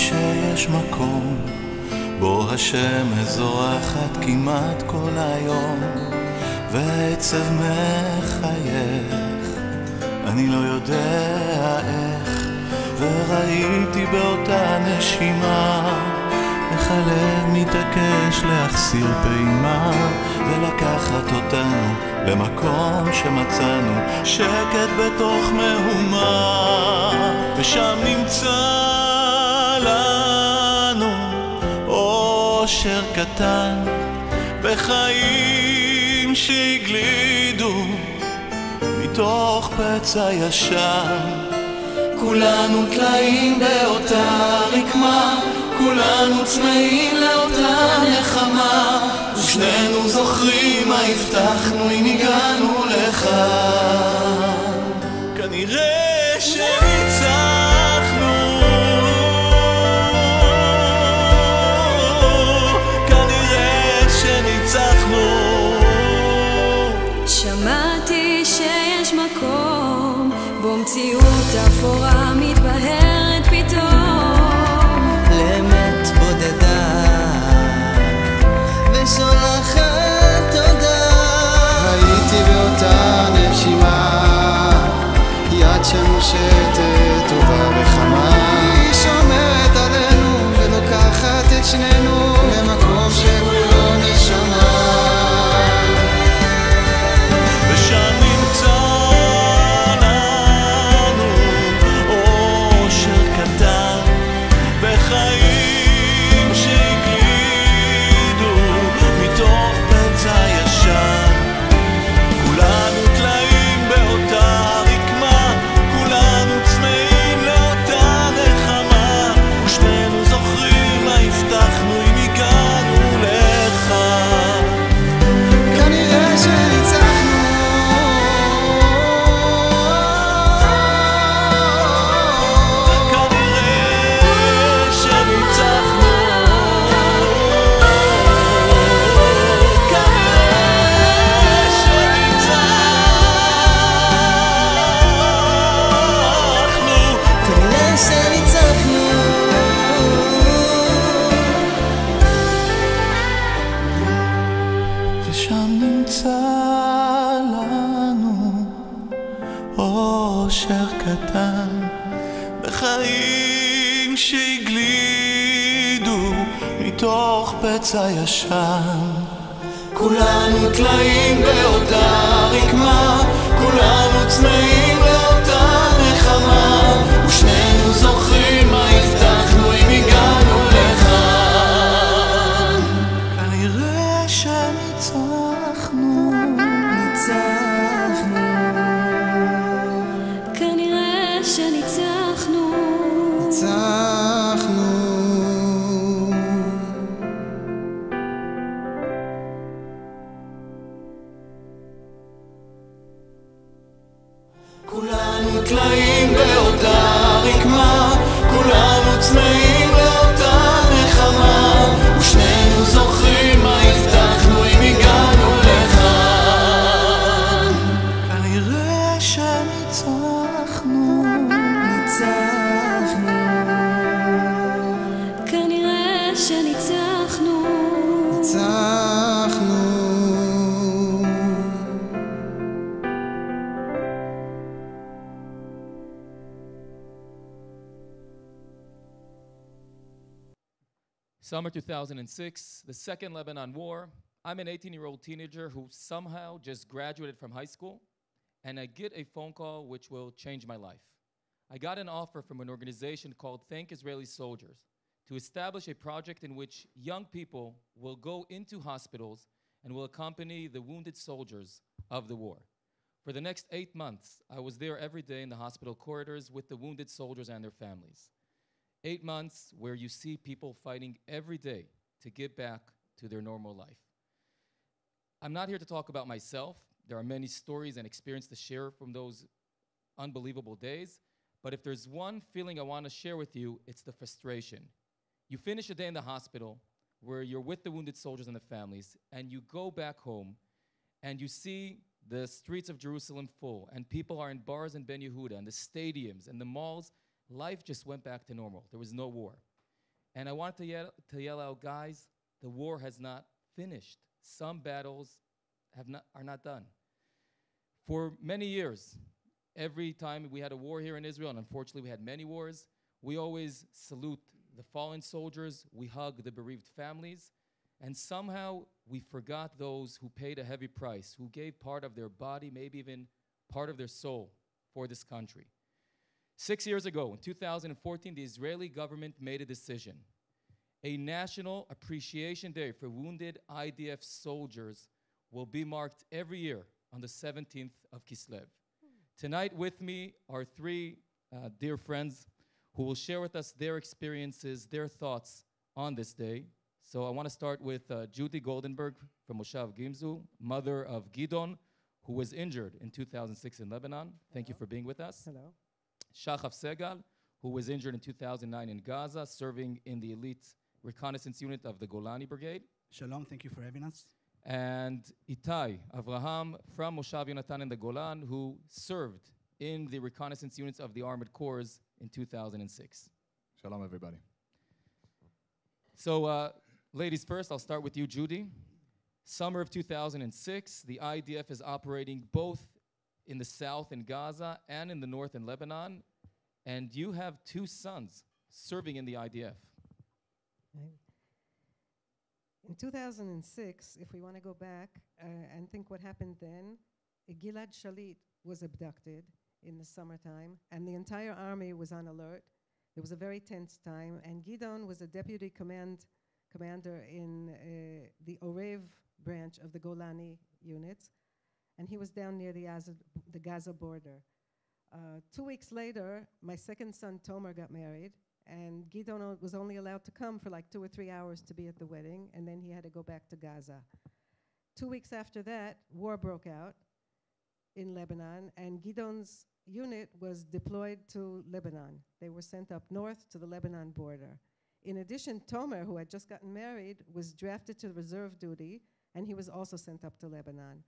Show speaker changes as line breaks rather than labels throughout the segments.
שיש מקום בו השמש זורחת כמעט כל היום והעצב מחייך, אני לא יודע איך, וראיתי באותה נשימה איך הלב מתעקש להחסיר פעימה ולקחת אותנו למקום שמצאנו שקט בתוך מהומה, ושם נמצא לנו אושר קטן בחיים שהגלידו מתוך פצע ישן. כולנו תלאים באותה רקמה, כולנו צמאים לאותה נחמה, ושנינו זוכרים מה הבטחנו אם הגענו לכאן. כנראה שניצחנו, כנראה שניצחנו.
שמעתי שיש מקום בו מציאות אפורה מתבהרת פתאום
לאמת בודדה ושולחת תודה.
הייתי באותה נשימה, יד שמושטת טובה וחמה, היא שומרת עלינו ולוקחת את שנינו למקום שכולו נשמה.
ושם נמצא לנו אושר קטן בחיים שהגלידו מתוך פצע ישן. כולנו תלאים באותה רקמה, כולנו צמאים לאותה נחמה, ושנינו זוכרים מה הבטחנו אם הגענו לכאן.
כנראה שניצחנו,
כנראה שניצחנו, כנראה שניצחנו,
כנראה שניצחנו.
ושם נמצא לנו אושר קטן בחיים שהגלידו מתוך פצע ישן. כולנו תלאים באותה רקמה, כולנו צמאים לאותה נחמה, ושנינו זוכרים מה הבטחנו אם הגענו לכאן. כנראה שניצחנו,
ניצחנו,
כנראה שניצחנו.
ניצחנו.
כולנו תלאים באותה רקמה, כולנו צמאים לאותה נחמה, ושנינו זוכרים מה הבטחנו אם הגענו לכאן. כנראה שניצחנו,
ניצחנו,
כנראה שניצחנו.
ניצחנו.
Summer 2006, the second Lebanon war. I'm an 18-year-old teenager who somehow just graduated from high school, and I get a phone call which will change my life. I got an offer from an organization called Thank Israeli Soldiers to establish a project in which young people will go into hospitals and will accompany the wounded soldiers of the war. For the next 8 months, I was there every day in the hospital corridors with the wounded soldiers and their families. 8 months where you see people fighting every day to get back to their normal life. I'm not here to talk about myself. There are many stories and experiences to share from those unbelievable days. But if there's one feeling I want to share with you, it's the frustration. You finish a day in the hospital where you're with the wounded soldiers and the families, and you go back home and you see the streets of Jerusalem full, and people are in bars in Ben Yehuda, and the stadiums and the malls. Life just went back to normal. There was no war. And I wanted to yell out, guys, the war has not finished. Some battles are not done. For many years, every time we had a war here in Israel, and unfortunately we had many wars, we always salute the fallen soldiers, we hug the bereaved families, and somehow we forgot those who paid a heavy price, who gave part of their body, maybe even part of their soul for this country. 6 years ago, in 2014, the Israeli government made a decision. A National Appreciation Day for wounded IDF soldiers will be marked every year on the 17th of Kislev. Tonight with me are three dear friends who will share with us their experiences, their thoughts on this day. So I want to start with Judy Goldenberg from Moshav Gimzu, mother of Gidon, who was injured in 2006 in Lebanon. Thank you for being with us.
Hello.
Shachaf Segal, who was injured in 2009 in Gaza, serving in the elite reconnaissance unit of the Golani Brigade.
Shalom, thank you for having us.
And Itai Avraham from Moshav Yonatan in the Golan, who served in the reconnaissance units of the Armored Corps in 2006.
Shalom, everybody.
So, ladies first, I'll start with you, Judy. Summer of 2006, the IDF is operating both in the south in Gaza and in the north in Lebanon, and you have two sons serving in the IDF.
Right. In 2006, if we want to go back and think what happened then, Gilad Shalit was abducted in the summertime, and the entire army was on alert. It was a very tense time, and Gidon was a deputy commander in the Orev branch of the Golani units, and he was down near the Gaza border. 2 weeks later, my second son, Tomer, got married, and Gidon was only allowed to come for like 2 or 3 hours to be at the wedding, and then he had to go back to Gaza. 2 weeks after that, war broke out in Lebanon, and Gidon's unit was deployed to Lebanon. They were sent up north to the Lebanon border. In addition, Tomer, who had just gotten married, was drafted to reserve duty, and he was also sent up to Lebanon.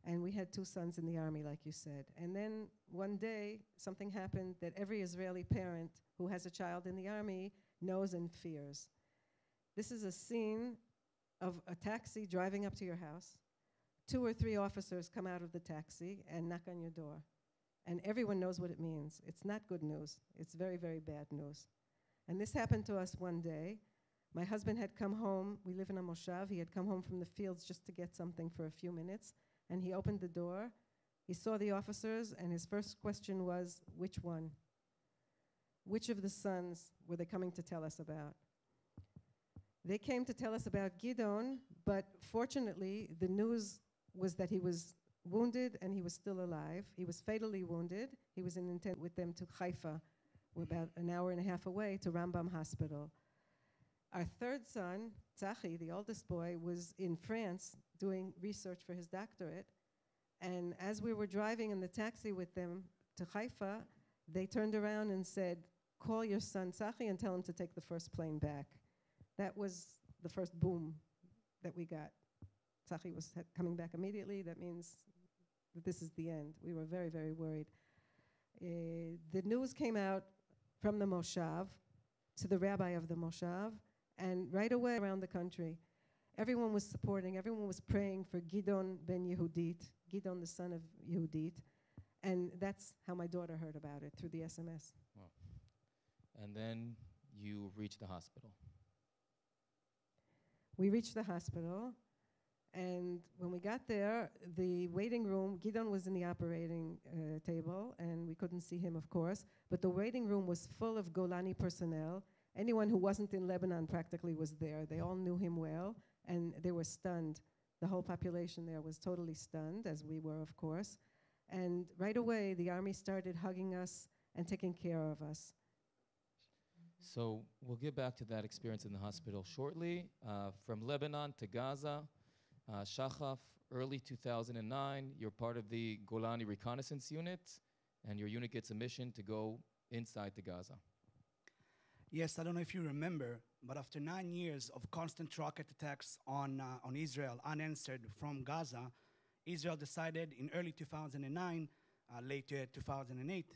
And we had two sons in the army, like you said. And then one day, something happened that every Israeli parent who has a child in the army knows and fears. This is a scene of a taxi driving up to your house. 2 or 3 officers come out of the taxi and knock on your door. And everyone knows what it means. It's not good news. It's very, very bad news. And this happened to us one day. My husband had come home. We live in a moshav. He had come home from the fields just to get something for a few minutes. And he opened the door. He saw the officers, and his first question was, which one? Which of the sons were they coming to tell us about? They came to tell us about Gidon, but fortunately, the news was that he was wounded and he was still alive. He was fatally wounded. He was in intent with them to Haifa, about an hour and a half away, to Rambam Hospital. Our third son, Tzachi, the oldest boy, was in France doing research for his doctorate. And as we were driving in the taxi with them to Haifa, they turned around and said, call your son Tzachi and tell him to take the first plane back. That was the first boom that we got. Tzachi was coming back immediately. That means that this is the end. We were very, very worried. The news came out from the Moshav to the rabbi of the Moshav, and right away around the country, everyone was supporting, everyone was praying for Gidon ben Yehudit, Gidon the son of Yehudit, and that's how my daughter heard about it, through the SMS.
Wow. And then you reached the hospital.
We reached the hospital, and when we got there, the waiting room, Gidon was in the operating table, and we couldn't see him, of course, but the waiting room was full of Golani personnel. Anyone who wasn't in Lebanon practically was there. They all knew him well, and they were stunned. The whole population there was totally stunned, as we were, of course. And right away, the army started hugging us and taking care of us.
So we'll get back to that experience in the hospital shortly. From Lebanon to Gaza, Shachaf, early 2009, you're part of the Golani Reconnaissance Unit, and your unit gets a mission to go inside to Gaza.
Yes, I don't know if you remember, but after 9 years of constant rocket attacks on Israel, unanswered from Gaza, Israel decided in early 2009, late 2008,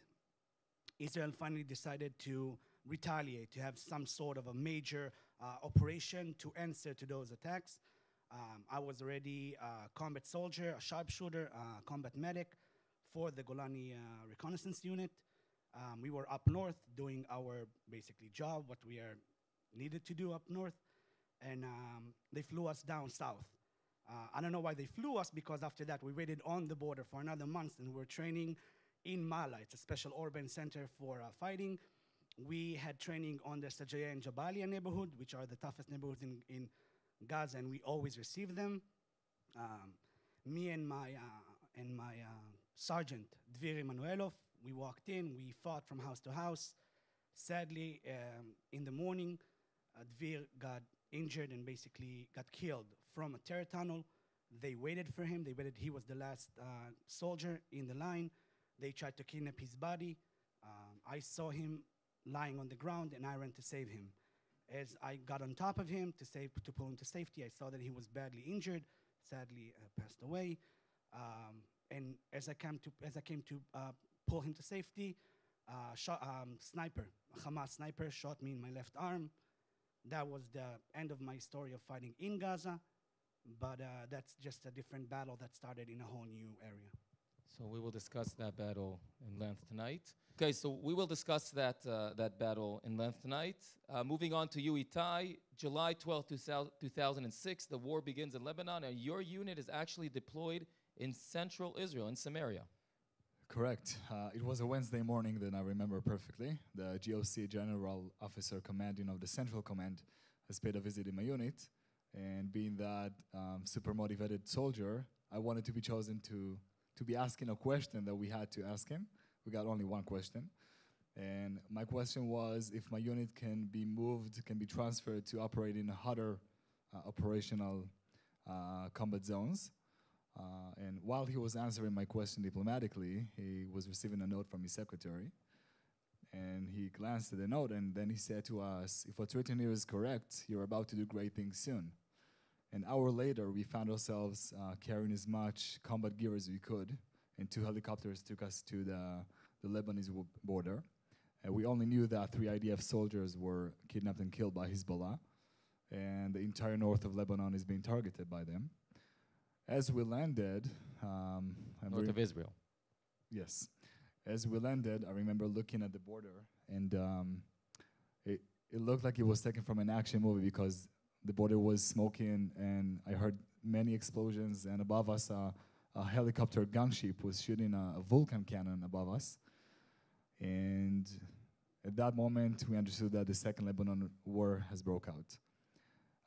Israel finally decided to retaliate, to have some sort of a major operation to answer to those attacks. I was already a combat soldier, a sharpshooter, a combat medic for the Golani Reconnaissance Unit. We were up north doing our basically job, what we are needed to do up north, and they flew us down south. I don't know why they flew us, because after that we waited on the border for another month and we were training in Mala. It's a special urban center for fighting. We had training on the Sajaya and Jabalia neighborhood, which are the toughest neighborhoods in Gaza, and we always receive them. Me and my sergeant, Dvir Emanuelov, we walked in, we fought from house to house. Sadly, in the morning, Dvir got injured and basically got killed from a terror tunnel. They waited for him. They waited. He was the last soldier in the line. They tried to kidnap his body. I saw him lying on the ground, and I ran to save him. As I got on top of him to pull him to safety, I saw that he was badly injured. Sadly, passed away. And as I came to pull him to safety, a Hamas sniper shot me in my left arm. That was the end of my story of fighting in Gaza, but that's just a different battle that started in a whole new area.
So we will discuss that battle in length tonight. Okay, so we will discuss that battle in length tonight. Moving on to you, Itai. July 12, 2006, the war begins in Lebanon, and your unit is actually deployed in central Israel, in Samaria.
Correct. It was a Wednesday morning that I remember perfectly. The GOC General Officer Commanding of the Central Command has paid a visit in my unit, and being that super motivated soldier, I wanted to be chosen to be asking a question that we had to ask him. We got only one question. And my question was if my unit can be moved, can be transferred to operate in hotter operational combat zones. And while he was answering my question diplomatically, he was receiving a note from his secretary. And he glanced at the note, and then he said to us, if what's written here is correct, you're about to do great things soon. An hour later, we found ourselves carrying as much combat gear as we could, and 2 helicopters took us to the Lebanese border. And we only knew that 3 IDF soldiers were kidnapped and killed by Hezbollah, and the entire north of Lebanon is being targeted by them. As we landed...
North of Israel.
Yes. As we landed, I remember looking at the border, and it looked like it was taken from an action movie because the border was smoking, and I heard many explosions, and above us, a helicopter gunship was shooting a Vulcan cannon above us. And at that moment, we understood that the Second Lebanon War has broke out.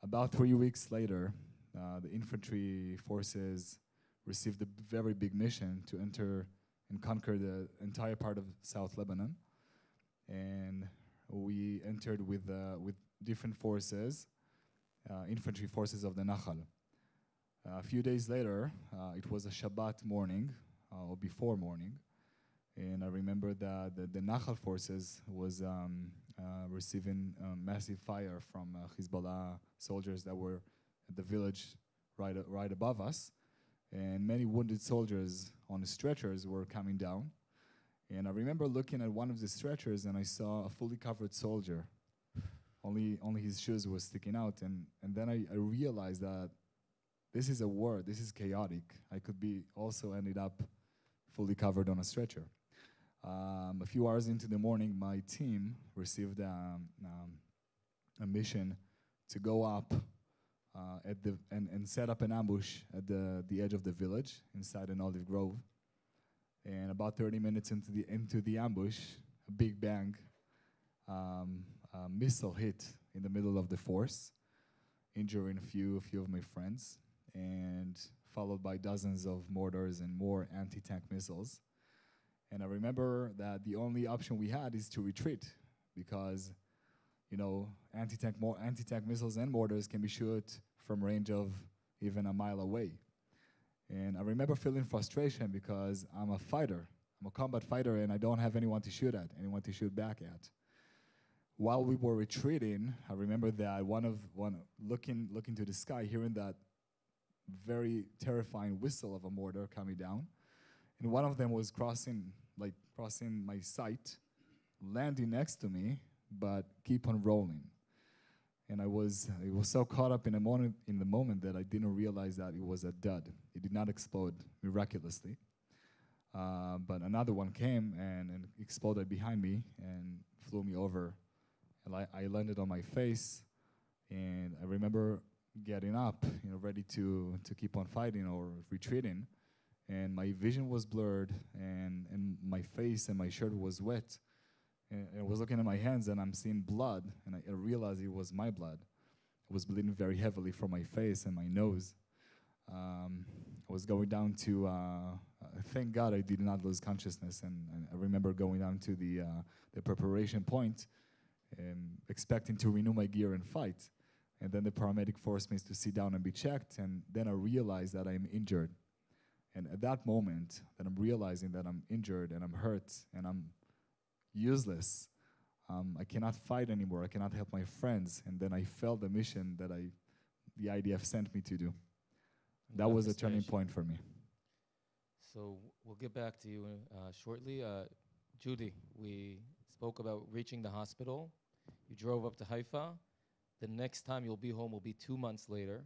About 3 weeks later, the infantry forces received a very big mission to enter and conquer the entire part of South Lebanon. And we entered with different forces, infantry forces of the Nahal. A few days later, it was a Shabbat morning, or before morning, and I remember that the Nahal forces was receiving massive fire from Hezbollah soldiers that were at the village right above us, and many wounded soldiers on stretchers were coming down. And I remember looking at one of the stretchers, and I saw a fully covered soldier. Only his shoes were sticking out, and then I realized that this is a war, this is chaotic. I could be also ended up fully covered on a stretcher. A few hours into the morning, my team received a mission to go up and set up an ambush at the edge of the village inside an olive grove. And about 30 minutes into the ambush, a big bang, a missile hit in the middle of the force, injuring a few of my friends, and followed by dozens of mortars and more anti-tank missiles. And I remember that the only option we had is to retreat, because, you know, anti-tank missiles and mortars can be shot from range of even a mile away. And I remember feeling frustration because I'm a fighter. I'm a combat fighter, and I don't have anyone to shoot at, anyone to shoot back at. While we were retreating, I remember that looking to the sky, hearing that very terrifying whistle of a mortar coming down, and one of them was crossing my sight, landing next to me, but keep on rolling. And I was so caught up in the moment that I didn't realize that it was a dud. It did not explode miraculously. But another one came and exploded behind me and flew me over. And I landed on my face, and I remember getting up, ready to keep on fighting or retreating. And my vision was blurred, and my face and my shirt was wet. And I was looking at my hands, and I'm seeing blood, and I realized it was my blood. I was bleeding very heavily from my face and my nose. I was going down to, thank God I did not lose consciousness, and I remember going down to the preparation point, expecting to renew my gear and fight. And then the paramedic forced me to sit down and be checked, and then I realized that I'm injured. And at that moment, that I'm realizing that I'm injured and I'm hurt and I'm useless, I cannot fight anymore, I cannot help my friends, and then I felt the mission that the IDF sent me to do. That was a turning point for me.
So we'll get back to you shortly. Judy, we spoke about reaching the hospital. You drove up to Haifa. The next time you'll be home will be 2 months later.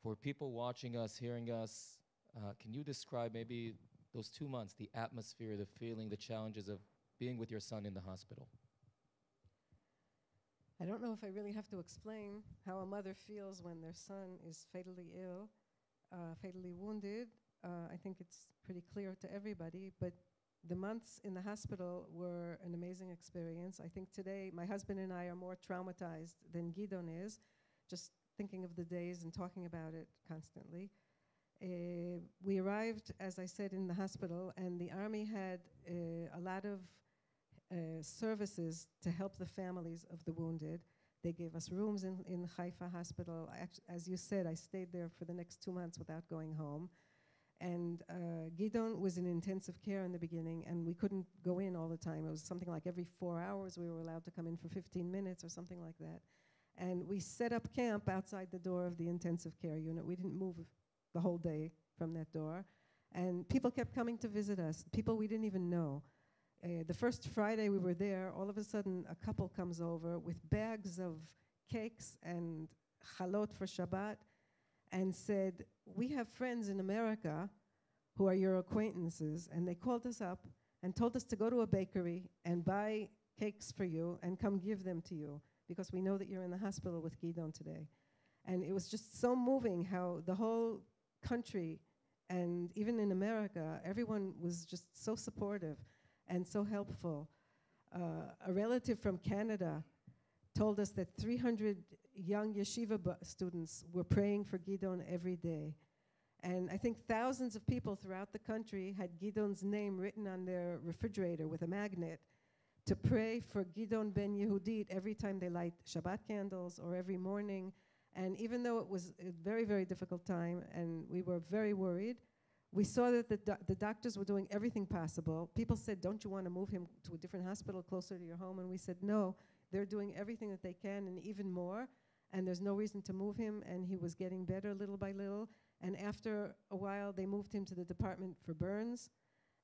For people watching us, hearing us, can you describe maybe those 2 months, the atmosphere, the feeling, the challenges of being with your son in the hospital?
I don't know if I really have to explain how a mother feels when their son is fatally ill, fatally wounded. I think it's pretty clear to everybody, but the months in the hospital were an amazing experience. I think today my husband and I are more traumatized than Gidon is, just thinking of the days and talking about it constantly. We arrived, as I said, in the hospital, and the army had a lot of services to help the families of the wounded. They gave us rooms in Haifa hospital. As you said, I stayed there for the next 2 months without going home. And Gidon was in intensive care in the beginning, and we couldn't go in all the time. It was something like every 4 hours we were allowed to come in for 15 minutes or something like that. And we set up camp outside the door of the intensive care unit. We didn't move the whole day from that door. And people kept coming to visit us, people we didn't even know. The first Friday we were there, all of a sudden a couple comes over with bags of cakes and chalot for Shabbat and said, "We have friends in America who are your acquaintances," and they called us up and told us to go to a bakery and buy cakes for you and come give them to you because we know that you're in the hospital with Gidon today. And it was just so moving how the whole country and even in America, everyone was just so supportive and so helpful. A relative from Canada told us that 300 young yeshiva students were praying for Gidon every day. And I think thousands of people throughout the country had Gidon's name written on their refrigerator with a magnet to pray for Gidon ben Yehudit every time they light Shabbat candles or every morning. And even though it was a very, very difficult time and we were very worried, we saw that the doctors were doing everything possible. People said, "Don't you want to move him to a different hospital closer to your home?" And we said, "No, they're doing everything that they can and even more, and there's no reason to move him." And he was getting better little by little. And after a while, they moved him to the department for burns,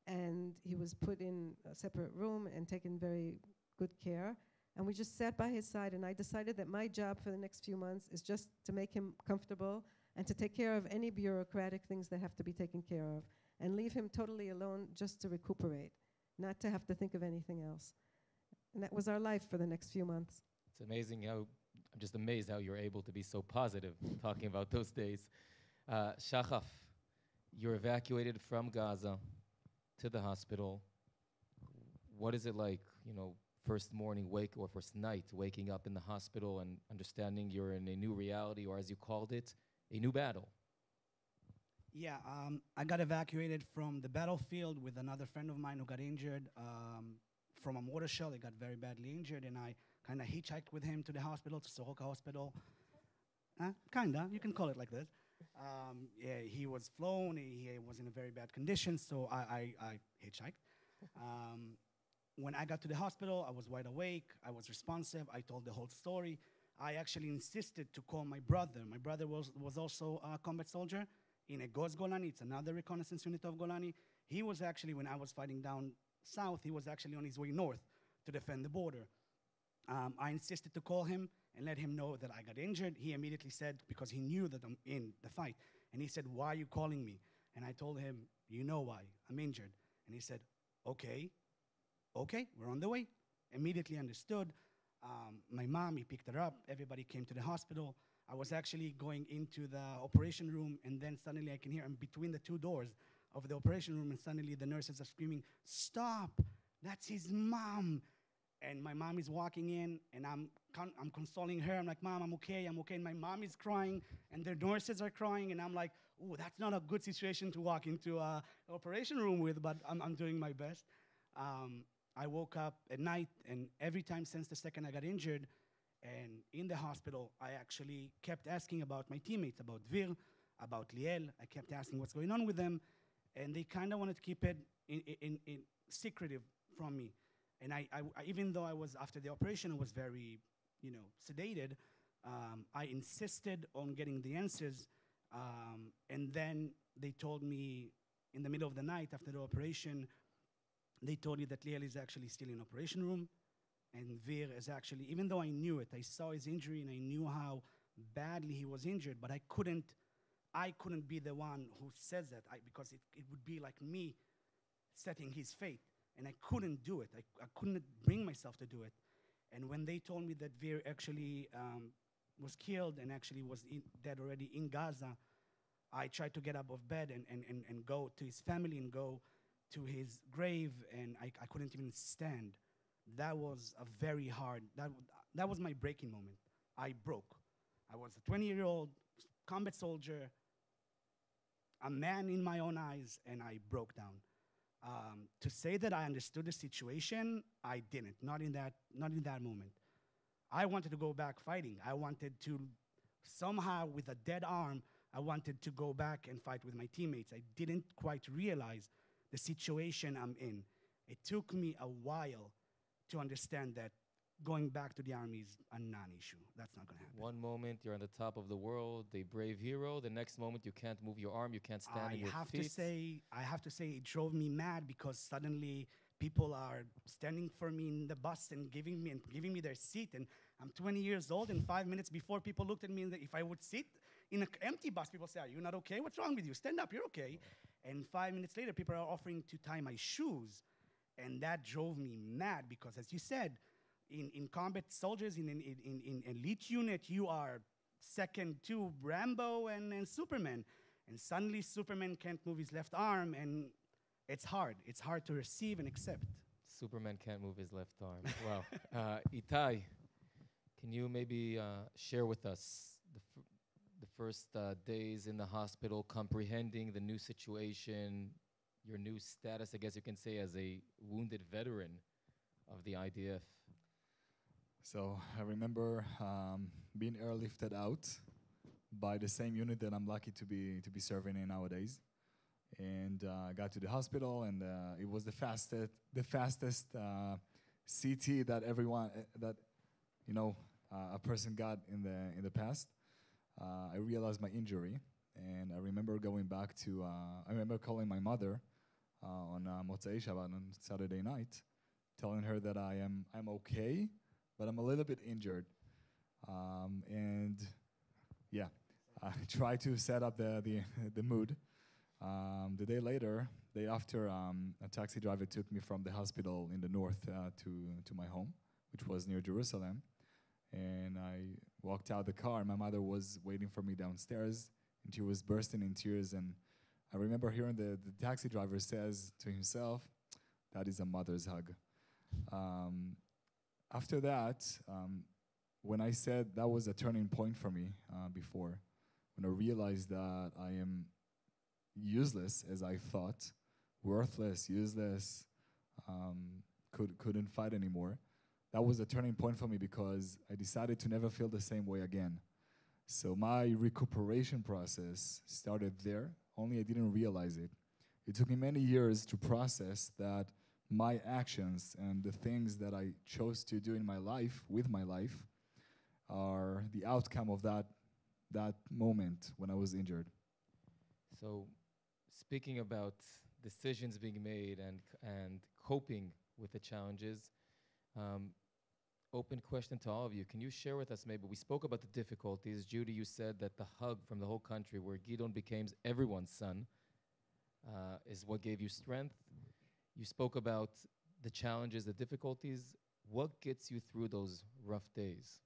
and he was put in a separate room and taken very good care. And we just sat by his side, and I decided that my job for the next few months is just to make him comfortable and to take care of any bureaucratic things that have to be taken care of, and leave him totally alone just to recuperate, not to have to think of anything else. And that was our life for the next few months.
It's amazing how, I'm just amazed how you're able to be so positive talking about those days. Shachaf, you're evacuated from Gaza to the hospital. What is it like, first morning or first night waking up in the hospital and understanding you're in a new reality, or as you called it, a new battle?
Yeah, I got evacuated from the battlefield with another friend of mine who got injured from a mortar shell. He got very badly injured, and I kind of hitchhiked with him to the hospital, to Soroka Hospital. Kinda, you can call it like that. Yeah, he was flown, he was in a very bad condition, so I hitchhiked. When I got to the hospital, I was wide awake, I was responsive, I told the whole story. I actually insisted to call my brother. My brother was also a combat soldier in a Goz Golani. It's another reconnaissance unit of Golani. He was actually, when I was fighting down south, he was actually on his way north to defend the border. I insisted to call him and let him know that I got injured. He immediately said, because he knew that I'm in the fight, and he said, "Why are you calling me?" And I told him, "You know why, I'm injured." And he said, "Okay, okay, we're on the way." Immediately understood. My mom, he picked her up. Everybody came to the hospital. I was actually going into the operation room, and then suddenly I can hear him between the two doors of the operation room, and suddenly the nurses are screaming, "Stop, that's his mom." And my mom is walking in, and I'm consoling her. I'm like, "Mom, I'm okay, I'm okay." And my mom is crying, and the nurses are crying, and I'm like, "Ooh, that's not a good situation to walk into an operation room with," but I'm doing my best. I woke up at night, and every time since the second I got injured, and in the hospital, I actually kept asking about my teammates, about Vir, about Liel. I kept asking what's going on with them, and they kind of wanted to keep it in secretive from me. And even though I was, after the operation, I was very, sedated, I insisted on getting the answers. And then they told me in the middle of the night after the operation, they told me that Liel is actually still in operation room. And Vir is actually, even though I knew it, I saw his injury and I knew how badly he was injured, but I couldn't be the one who says that, because it would be like me setting his fate. And I couldn't do it. I couldn't bring myself to do it. And when they told me that Vir actually was killed and actually was dead already in Gaza, I tried to get up of bed and go to his family and go to his grave, and I couldn't even stand. That was a very hard, that was my breaking moment. I broke. I was a 20-year-old combat soldier, a man in my own eyes, and I broke down. To say that I understood the situation, I didn't, not in that moment. I wanted to go back fighting. I wanted to somehow, with a dead arm, I wanted to go back and fight with my teammates. I didn't quite realize the situation I'm in. It took me a while to understand that going back to the army is a non-issue. That's not gonna happen.
One moment you're on the top of the world, the brave hero. The next moment you can't move your arm, you can't stand on your feet.
I have to say it drove me mad, because suddenly people are standing for me in the bus and giving me their seat, and I'm 20 years old, and 5 minutes before people looked at me, and if I would sit in an empty bus, people say, "Are you not okay? What's wrong with you? Stand up, you're okay." And 5 minutes later, people are offering to tie my shoes, and that drove me mad, because as you said, in combat soldiers, in elite unit, you are second to Rambo and Superman. And suddenly Superman can't move his left arm, and it's hard. It's hard to receive and accept.
Superman can't move his left arm. Wow. Itai, can you maybe share with us the first days in the hospital, comprehending the new situation, your new status, I guess you can say, as a wounded veteran of the IDF?
So I remember being airlifted out by the same unit that I'm lucky to be serving in nowadays, and I got to the hospital, and it was the fastest CT that everyone a person got in the past. I realized my injury, and I remember going back to. I remember calling my mother on Motzei Shabbat on Saturday night, telling her that I'm okay, but I'm a little bit injured. And yeah, I tried to set up the mood. The day after, a taxi driver took me from the hospital in the north to my home, which was near Jerusalem. And I walked out the car, and my mother was waiting for me downstairs, and she was bursting in tears. And I remember hearing the taxi driver says to himself, "That is a mother's hug." After that, when I said that was a turning point for me before, when I realized that I am useless as I thought, worthless, useless, couldn't fight anymore, that was a turning point for me, because I decided to never feel the same way again. So my recuperation process started there, only I didn't realize it. It took me many years to process that my actions and the things that I chose to do in my life, with my life, are the outcome of that moment when I was injured.
So, speaking about decisions being made and coping with the challenges, open question to all of you. Can you share with us maybe, we spoke about the difficulties. Judy, you said that the hug from the whole country where Gidon became everyone's son is what gave you strength. You spoke about the challenges, the difficulties. What gets you through those rough days?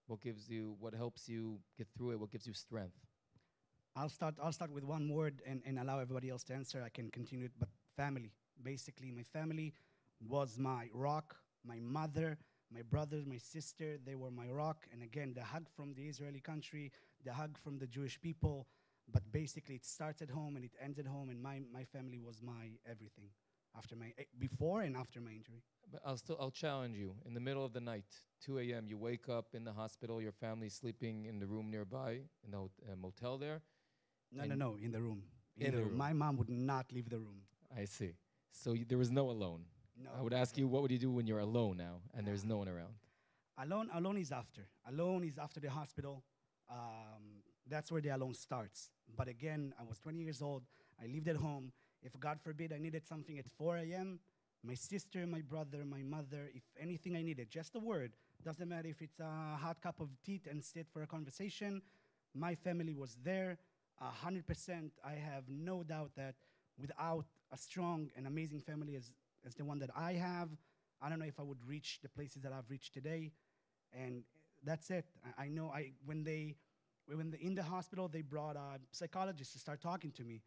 What helps you get through it? What gives you strength?
I'll start with one word and allow everybody else to answer. I can continue it, but family. Basically, my family was my rock, my mother, my brothers, my sister, they were my rock. And again, the hug from the Israeli country, the hug from the Jewish people. But basically, it starts at home and it ends at home. And my family was my everything before and after my injury.
But I'll challenge you. In the middle of the night, 2 a.m., you wake up in the hospital, your family's sleeping in the room nearby, in the motel there.
No, in the room.
In the room.
My mom would not leave the room.
I see. So there was no alone.
No.
I would ask you, what would you do when you're alone now and there's no one around?
Alone is after. Alone is after the hospital. That's where the alone starts. But again, I was 20 years old. I lived at home. If God forbid I needed something at 4 a.m., my sister, my brother, my mother, if anything I needed, just a word, doesn't matter if it's a hot cup of tea and sit for a conversation, my family was there. 100%. I have no doubt that without a strong and amazing family as the one that I have, I don't know if I would reach the places that I've reached today. And that's it. I know when in the hospital, they brought a psychologist to start talking to me.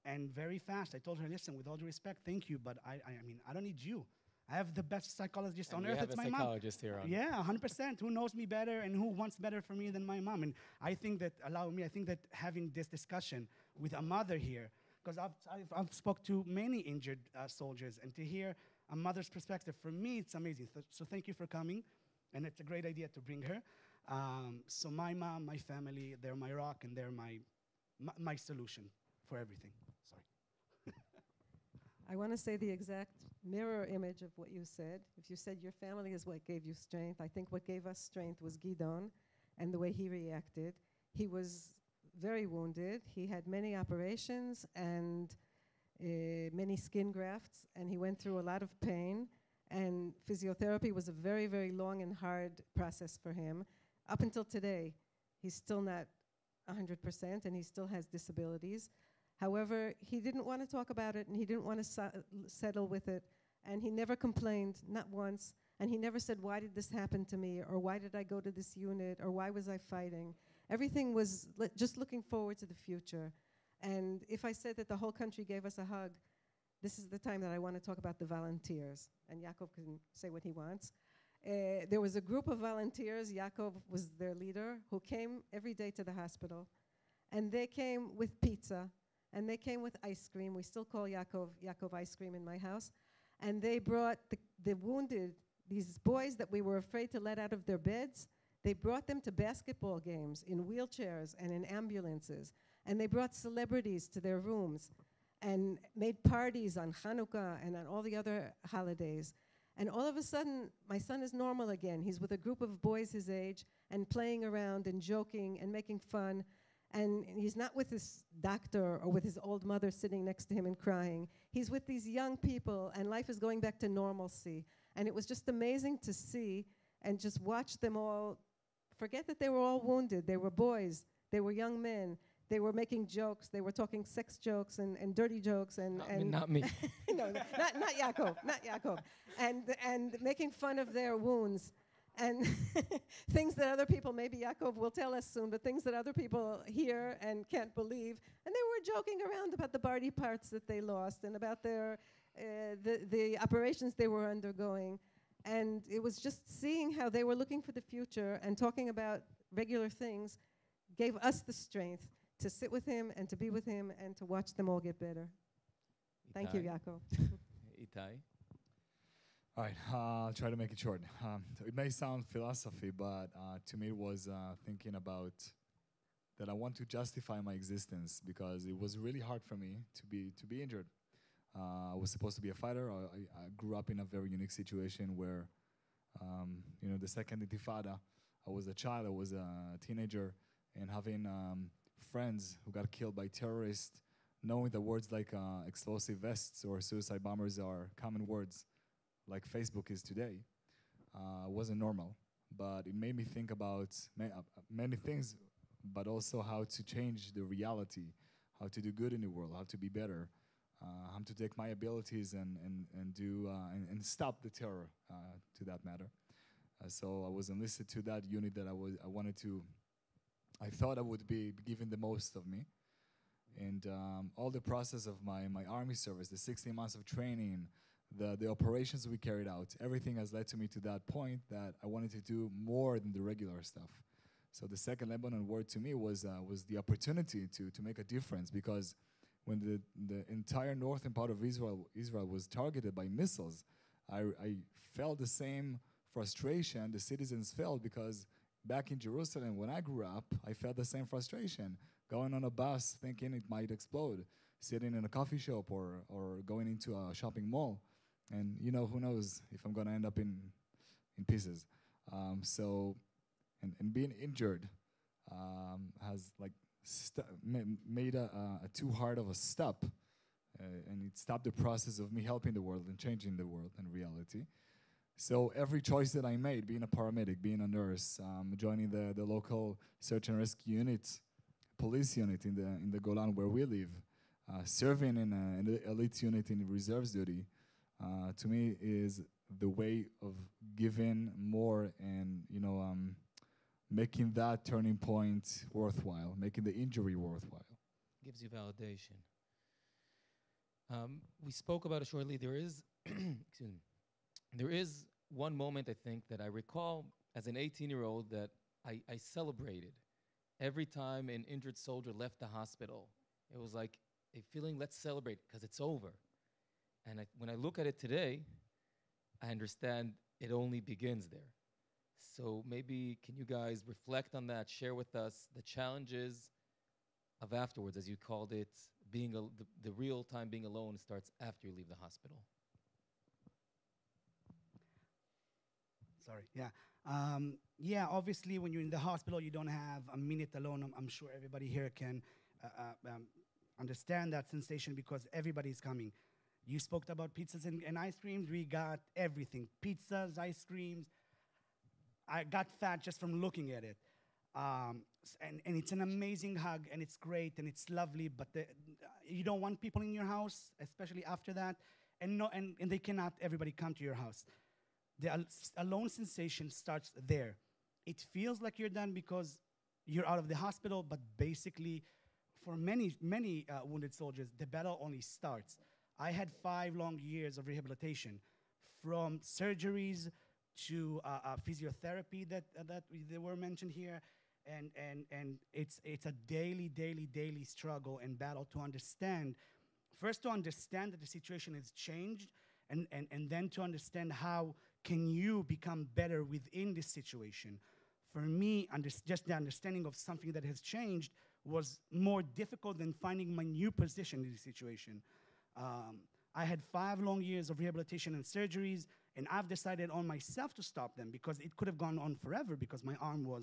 And very fast, I told her, listen, with all due respect, thank you, but I mean, I don't need you. I have the best psychologist on earth. It's my mom.
Psychologist here on.
Yeah, 100%. Who knows me better and who wants better for me than my mom? And I think that having this discussion with a mother here, because I've spoke to many injured soldiers, and to hear a mother's perspective, for me, it's amazing. So thank you for coming, and it's a great idea to bring her. So my mom, my family, they're my rock, and they're my solution for everything. Sorry.
I want to say the exact mirror image of what you said. If you said your family is what gave you strength, I think what gave us strength was Gidon and the way he reacted. He was very wounded. He had many operations and many skin grafts, and he went through a lot of pain. And physiotherapy was a very, very long and hard process for him. Up until today, he's still not 100%, and he still has disabilities. However, he didn't want to talk about it, and he didn't want to settle with it, and he never complained, not once, and he never said, why did this happen to me, or why did I go to this unit, or why was I fighting? Everything was just looking forward to the future. And if I said that the whole country gave us a hug, this is the time that I want to talk about the volunteers, and Yaakov can say what he wants. There was a group of volunteers, Yaakov was their leader, who came every day to the hospital, and they came with pizza, and they came with ice cream. We still call Yaakov ice cream in my house. And they brought the wounded, these boys that we were afraid to let out of their beds, they brought them to basketball games in wheelchairs and in ambulances. And they brought celebrities to their rooms and made parties on Hanukkah and on all the other holidays. And all of a sudden, my son is normal again. He's with a group of boys his age and playing around and joking and making fun. And he's not with his doctor or with his old mother sitting next to him and crying. He's with these young people, and life is going back to normalcy. And it was just amazing to see and just watch them all forget that they were all wounded. They were boys. They were young men. They were making jokes. They were talking sex jokes and dirty jokes.
Not me.
No, not Yaakov, not Yaakov. And making fun of their wounds. And things that other people, maybe Yaakov will tell us soon, but things that other people hear and can't believe. And they were joking around about the body parts that they lost and about the operations they were undergoing. And it was just seeing how they were looking for the future and talking about regular things gave us the strength to sit with him and to be with him and to watch them all get better. Thank you, Yaakov.
Itai.
All right, I'll try to make it short. It may sound philosophy, but to me it was thinking about that I want to justify my existence because it was really hard for me to be injured. I was supposed to be a fighter. I grew up in a very unique situation where, the second Intifada, I was a child, I was a teenager, and having friends who got killed by terrorists, knowing that words like explosive vests or suicide bombers are common words, like Facebook is today, wasn't normal. But it made me think about many things, but also how to change the reality, how to do good in the world, how to be better, how to take my abilities and stop the terror, to that matter. So I was enlisted to that unit that I thought I would be giving the most of me. And all the process of my army service, the 16 months of training, the operations we carried out, everything has led to me to that point that I wanted to do more than the regular stuff. So the second Lebanon war to me was the opportunity to make a difference, because when the entire northern part of Israel was targeted by missiles, I felt the same frustration the citizens felt, because back in Jerusalem when I grew up, I felt the same frustration, going on a bus thinking it might explode, sitting in a coffee shop or going into a shopping mall, and who knows if I'm gonna end up in pieces. And being injured has like made a too hard of a step, and it stopped the process of me helping the world and changing the world in reality. So every choice that I made, being a paramedic, being a nurse, joining the local search and rescue unit, police unit in the Golan where we live, serving in an elite unit in reserves duty, to me is the way of giving more and making that turning point worthwhile, making the injury worthwhile.
Gives you validation. We spoke about it shortly. There is, excuse me, there is one moment, I think, that I recall as an 18-year-old that I celebrated every time an injured soldier left the hospital. It was like a feeling, let's celebrate because it's over. And when I look at it today, I understand it only begins there. So maybe can you guys reflect on that, share with us the challenges of afterwards, as you called it, being the real time being alone starts after you leave the hospital.
Sorry, yeah. Yeah, obviously when you're in the hospital, you don't have a minute alone. I'm sure everybody here can understand that sensation because everybody's coming. You spoke about pizzas and ice creams. We got everything, pizzas, ice creams. I got fat just from looking at it. And it's an amazing hug, and it's great, and it's lovely, but you don't want people in your house, especially after that, and they cannot, everybody come to your house. The alone sensation starts there. It feels like you're done because you're out of the hospital, but basically, for many wounded soldiers, the battle only starts. I had 5 long years of rehabilitation, from surgeries to physiotherapy that they were mentioned here, and it's a daily struggle and battle to understand. First, to understand that the situation has changed, and then to understand how can you become better within this situation. For me, just the understanding of something that has changed was more difficult than finding my new position in the situation. I had 5 long years of rehabilitation and surgeries, and I've decided on myself to stop them because it could have gone on forever because my arm was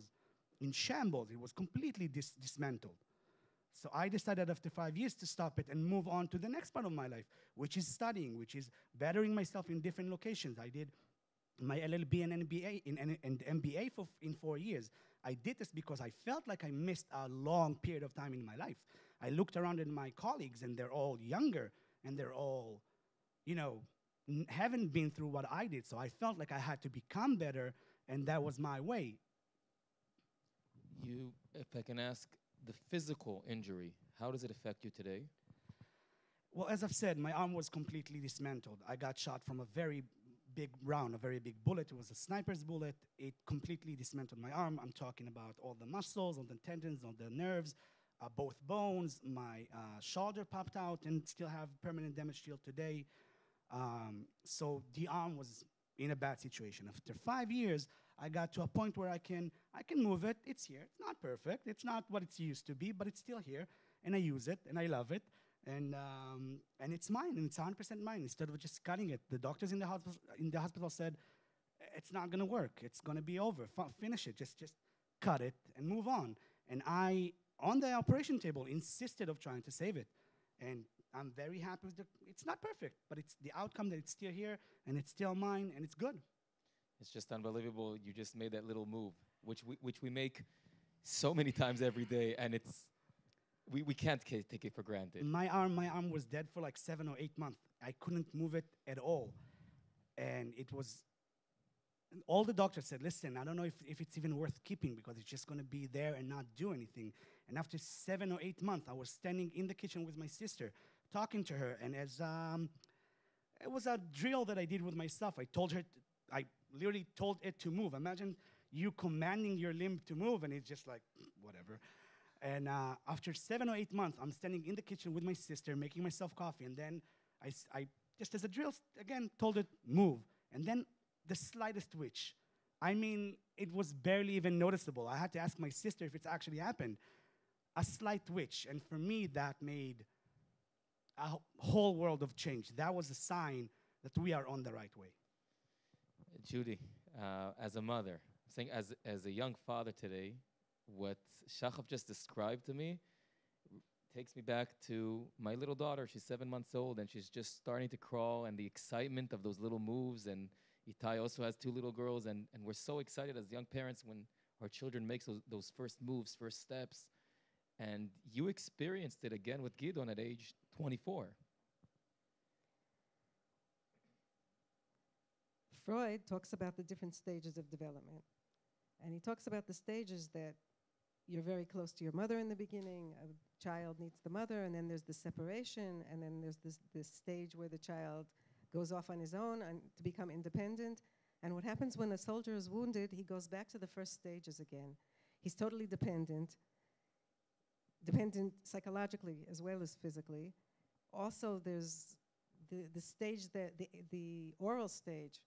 in shambles. It was completely dismantled. So I decided after 5 years to stop it and move on to the next part of my life, which is studying, which is bettering myself in different locations. I did my LLB and MBA and MBA in 4 years. I did this because I felt like I missed a long period of time in my life. I looked around at my colleagues, and they're all younger, and they're all, haven't been through what I did. So I felt like I had to become better, and that was my way.
If I can ask, the physical injury, how does it affect you today?
Well, as I've said, my arm was completely dismantled. I got shot from a very big round, a very big bullet. It was a sniper's bullet. It completely dismantled my arm. I'm talking about all the muscles, all the tendons, all the nerves, both bones. My shoulder popped out and still have permanent damage till today. So the arm was in a bad situation. After 5 years, I got to a point where I can move it. It's here. It's not perfect. It's not what it used to be, but it's still here. And I use it, and I love it. And it's mine, and it's 100% mine. Instead of just cutting it, the doctors in the hospital said, it's not going to work. It's going to be over. Finish it. Just cut it and move on. And I, on the operation table, insisted of trying to save it. And I'm very happy with it's not perfect, but it's the outcome that it's still here, and it's still mine, and it's good.
It's just unbelievable. You just made that little move, which we make so many times every day, and we can't take it for granted.
My arm was dead for like 7 or 8 months. I couldn't move it at all. And it was, and all the doctors said, listen, I don't know if it's even worth keeping because it's just going to be there and not do anything. And after 7 or 8 months, I was standing in the kitchen with my sister, talking to her. And as it was a drill that I did with myself. I literally told it to move. Imagine you commanding your limb to move, and it's just like, whatever. And after 7 or 8 months, I'm standing in the kitchen with my sister, making myself coffee. And then I just as a drill, again, told it, move. And then the slightest twitch. I mean, it was barely even noticeable. I had to ask my sister if it's actually happened. A slight twitch. And for me, that made a whole world of change. That was a sign that we are on the right way.
Judy, as a mother, saying as a young father today, what Shachaf just described to me takes me back to my little daughter. She's 7 months old, and she's just starting to crawl, and the excitement of those little moves. And Itai also has 2 little girls, and we're so excited as young parents when our children make those first moves, first steps. And you experienced it again with Gidon at age 24.
Freud talks about the different stages of development. And he talks about the stages that you're very close to your mother in the beginning, a child needs the mother, and then there's the separation, and then there's this stage where the child goes off on his own and to become independent. And what happens when a soldier is wounded, he goes back to the first stages again. He's totally dependent psychologically as well as physically. Also, there's the stage, the oral stage,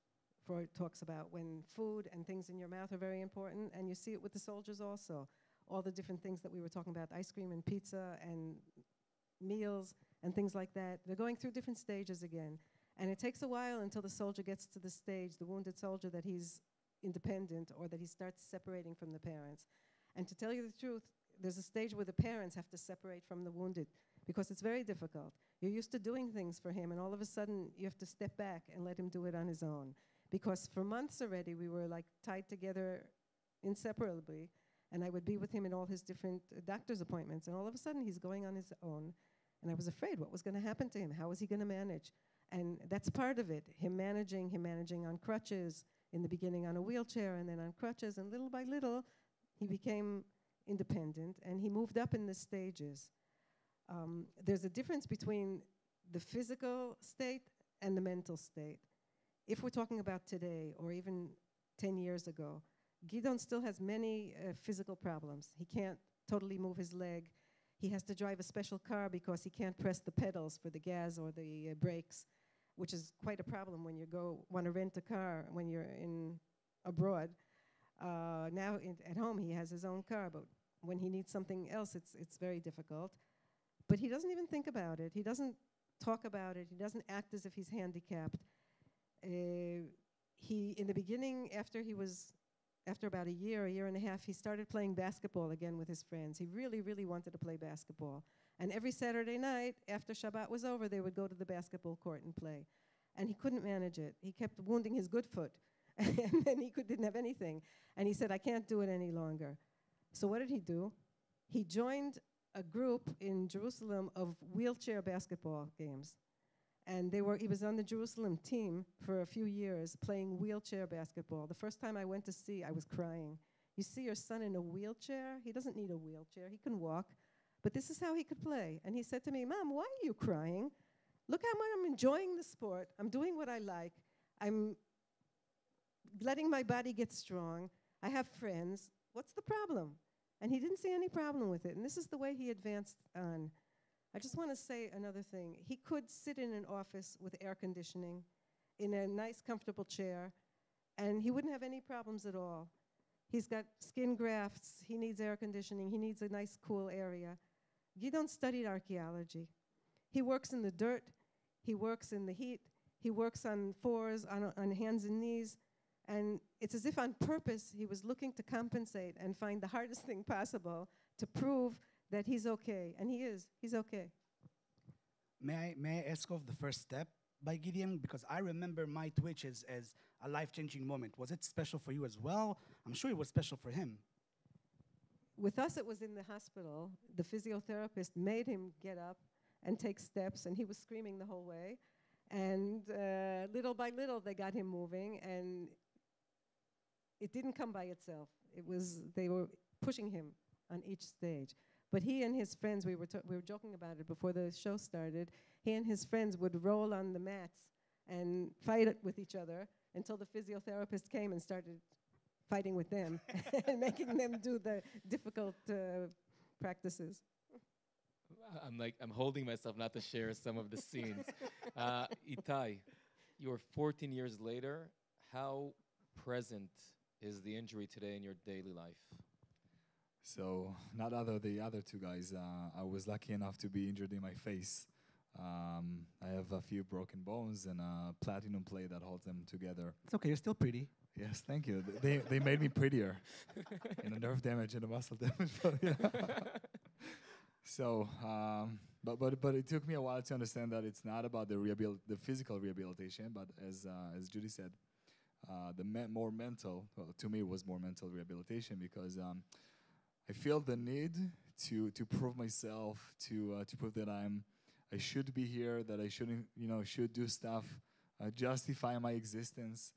Freud talks about, when food and things in your mouth are very important, and you see it with the soldiers also. All the different things that we were talking about, ice cream and pizza and meals and things like that. They're going through different stages again. And it takes a while until the soldier gets to the stage, the wounded soldier, that he's independent or that he starts separating from the parents. And to tell you the truth, there's a stage where the parents have to separate from the wounded because it's very difficult. You're used to doing things for him, and all of a sudden you have to step back and let him do it on his own. Because for months already we were like tied together inseparably. And I would be with him in all his different doctor's appointments. And all of a sudden, he's going on his own. And I was afraid, what was going to happen to him? How was he going to manage? And that's part of it, him managing on crutches, in the beginning on a wheelchair, and then on crutches. And little by little, he became independent, and he moved up in the stages. There's a difference between the physical state and the mental state. If we're talking about today, or even 10 years ago, Gidon still has many physical problems. He can't totally move his leg. He has to drive a special car because he can't press the pedals for the gas or the brakes, which is quite a problem when you want to rent a car when you're abroad. Now at home he has his own car, but when he needs something else, it's very difficult. But he doesn't even think about it. He doesn't talk about it. He doesn't act as if he's handicapped. In the beginning, after about a year and a half, he started playing basketball again with his friends. He really, really wanted to play basketball. And every Saturday night, after Shabbat was over, they would go to the basketball court and play. And he couldn't manage it. He kept wounding his good foot. And then he didn't have anything. And he said, I can't do it any longer. So what did he do? He joined a group in Jerusalem of wheelchair basketball games. And he was on the Jerusalem team for a few years playing wheelchair basketball. The first time I went to see, I was crying. You see your son in a wheelchair? He doesn't need a wheelchair. He can walk. But this is how he could play. And he said to me, Mom, why are you crying? Look how much I'm enjoying the sport. I'm doing what I like. I'm letting my body get strong. I have friends. What's the problem? And he didn't see any problem with it. And this is the way he advanced on. I just want to say another thing. He could sit in an office with air conditioning in a nice, comfortable chair, and he wouldn't have any problems at all. He's got skin grafts. He needs air conditioning. He needs a nice, cool area. Gidon studied archaeology. He works in the dirt. He works in the heat. He works on fours, on hands and knees. And it's as if on purpose he was looking to compensate and find the hardest thing possible to prove that he's okay. And he is. He's okay.
May I ask of the first step? by Gideon? Because I remember my Twitch as a life-changing moment. Was it special for you as well? I'm sure it was special for him.
With us, it was in the hospital. The physiotherapist made him get up and take steps, and he was screaming the whole way. And little by little, they got him moving, and it didn't come by itself. They were pushing him on each stage. But he and his friends, we were joking about it before the show started, he and his friends would roll on the mats and fight with each other until the physiotherapist came and started fighting with them and making them do the difficult practices.
I'm holding myself not to share some of the scenes. Itai, you're 14 years later. How present is the injury today in your daily life?
So, not the other two guys. I was lucky enough to be injured in my face. I have a few broken bones and a platinum plate that holds them together.
It's okay, you're still pretty.
Yes, thank you. They made me prettier. And a nerve damage and a muscle damage. So, but it took me a while to understand that it's not about the physical rehabilitation, but as Judy said, more mental. Well, to me, it was more mental rehabilitation because I feel the need to prove myself, to prove that I should be here, that I shouldn't, should do stuff, justify my existence.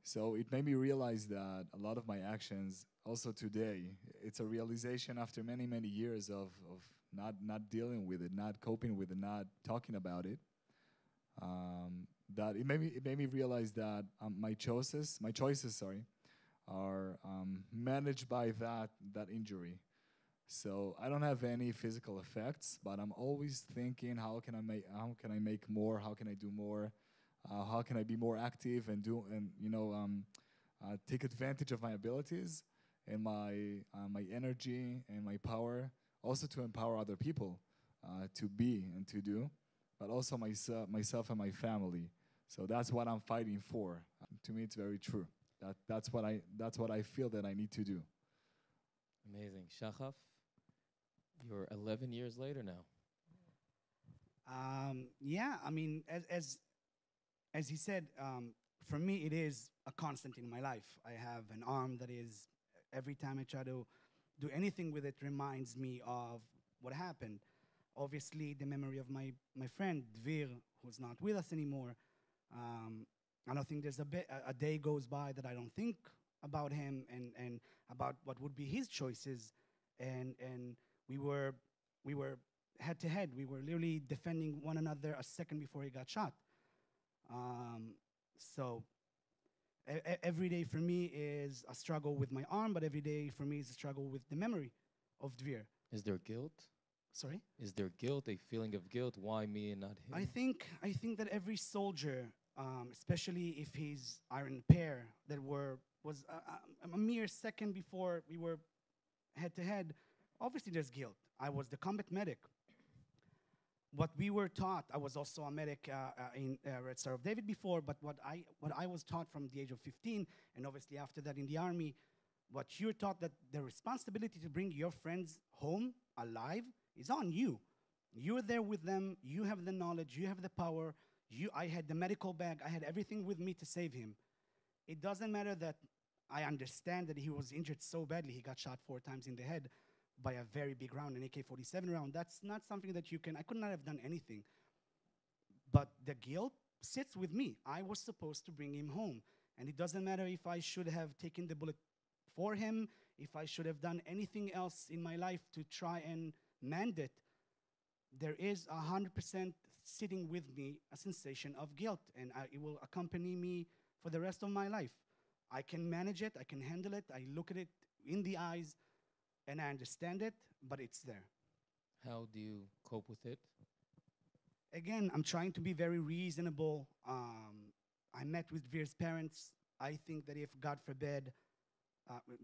So it made me realize that a lot of my actions, also today, it's a realization after many, many years of not dealing with it, not coping with it, not talking about it. That it made me realize that my choices, are managed by that injury. So I don't have any physical effects, but I'm always thinking, how can I make more? How can I do more? How can I be more active and take advantage of my abilities and my energy and my power, also to empower other people to be and to do, but also myself and my family. So that's what I'm fighting for. To me, it's very true. That's what I feel that I need to do.
Amazing. Shachaf, you're 11 years later now.
Yeah, I mean, as he said, for me, it is a constant in my life. I have an arm that is, every time I try to do anything with it, reminds me of what happened. Obviously, the memory of my friend, Dvir, who's not with us anymore. I don't think there's a day goes by that I don't think about him and about what would be his choices. And we were head to head. We were literally defending one another a second before he got shot. So every day for me is a struggle with my arm, but every day for me is a struggle with the memory of Dvir.
Is there guilt?
Sorry?
Is there guilt, a feeling of guilt? Why me and not him?
I think that every soldier, especially if he's Iron Pair, that was a mere second before we were head to head, obviously there's guilt. I was the combat medic. What we were taught, I was also a medic in Red Star of David before, but what I was taught from the age of 15, and obviously after that in the army, what you're taught that the responsibility to bring your friends home alive is on you. You're there with them, you have the knowledge, you have the power, I had the medical bag, I had everything with me to save him. It doesn't matter that I understand that he was injured so badly, he got shot 4 times in the head by a very big round, an AK-47 round. That's not something that I could not have done anything. But the guilt sits with me. I was supposed to bring him home. And it doesn't matter if I should have taken the bullet for him, if I should have done anything else in my life to try and mend it. There is 100% sitting with me a sensation of guilt, and it will accompany me for the rest of my life. I can manage it, I can handle it, I look at it in the eyes, and I understand it, but it's there.
How do you cope with it?
Again, I'm trying to be very reasonable. I met with Dvir's parents. I think that if, God forbid,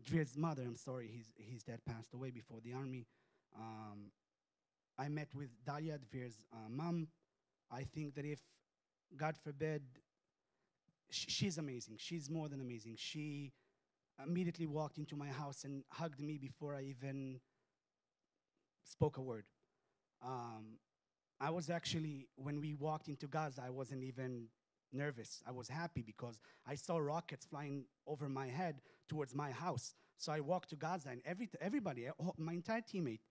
Dvir's mother, I'm sorry, his dad passed away before the army. I met with Dalia, Dvir's mom. I think that if, God forbid, she's amazing. She's more than amazing. She immediately walked into my house and hugged me before I even spoke a word. I was actually, when we walked into Gaza, I wasn't even nervous. I was happy because I saw rockets flying over my head towards my house. So I walked to Gaza, and everybody, my entire teammates,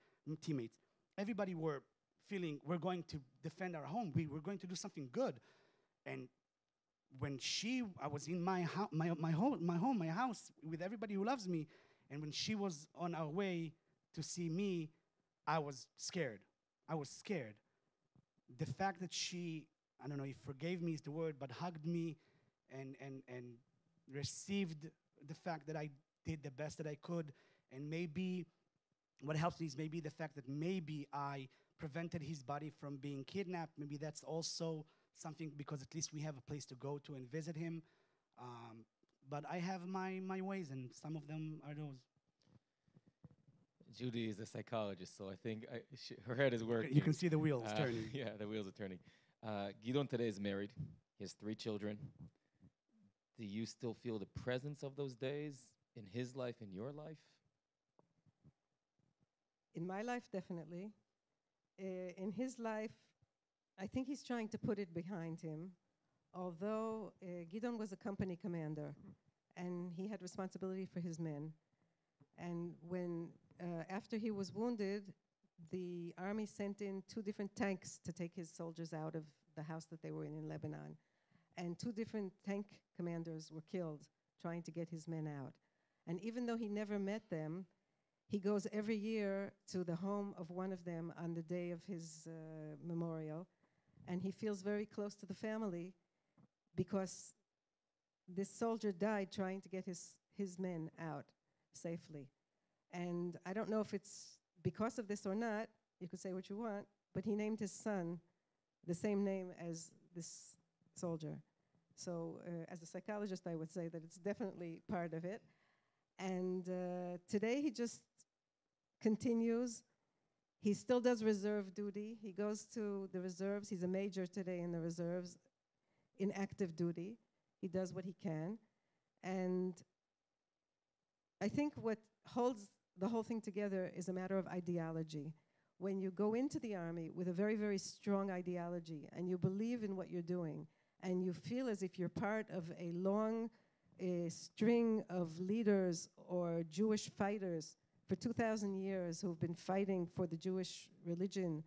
everybody were feeling we're going to defend our home. We were going to do something good. And when I was in my home, my house with everybody who loves me, and when she was on our way to see me, I was scared. I was scared. The fact that she, I don't know if forgave me is the word, but hugged me and received the fact that I did the best that I could, and maybe what helps me is maybe the fact that maybe I prevented his body from being kidnapped. Maybe that's also something, because at least we have a place to go to and visit him. But I have my ways, and some of them are those.
Judy is a psychologist, so I think her head is working.
You can see the wheels turning.
Yeah, the wheels are turning. Gidon today is married. He has 3 children. Do you still feel the presence of those days in his life, in your life?
In my life, definitely. In his life, I think he's trying to put it behind him. Although Gidon was a company commander, and he had responsibility for his men. And when, after he was wounded, the army sent in 2 different tanks to take his soldiers out of the house that they were in Lebanon. And 2 different tank commanders were killed trying to get his men out. And even though he never met them, he goes every year to the home of one of them on the day of his memorial. And he feels very close to the family because this soldier died trying to get his men out safely. And I don't know if it's because of this or not, you could say what you want, but he named his son the same name as this soldier. So as a psychologist, I would say that it's definitely part of it. And today he just continues. He still does reserve duty. He goes to the reserves. He's a major today in the reserves in active duty. He does what he can. And I think what holds the whole thing together is a matter of ideology. When you go into the army with a very, very strong ideology and you believe in what you're doing and you feel as if you're part of a long string of leaders or Jewish fighters for 2,000 years who've been fighting for the Jewish religion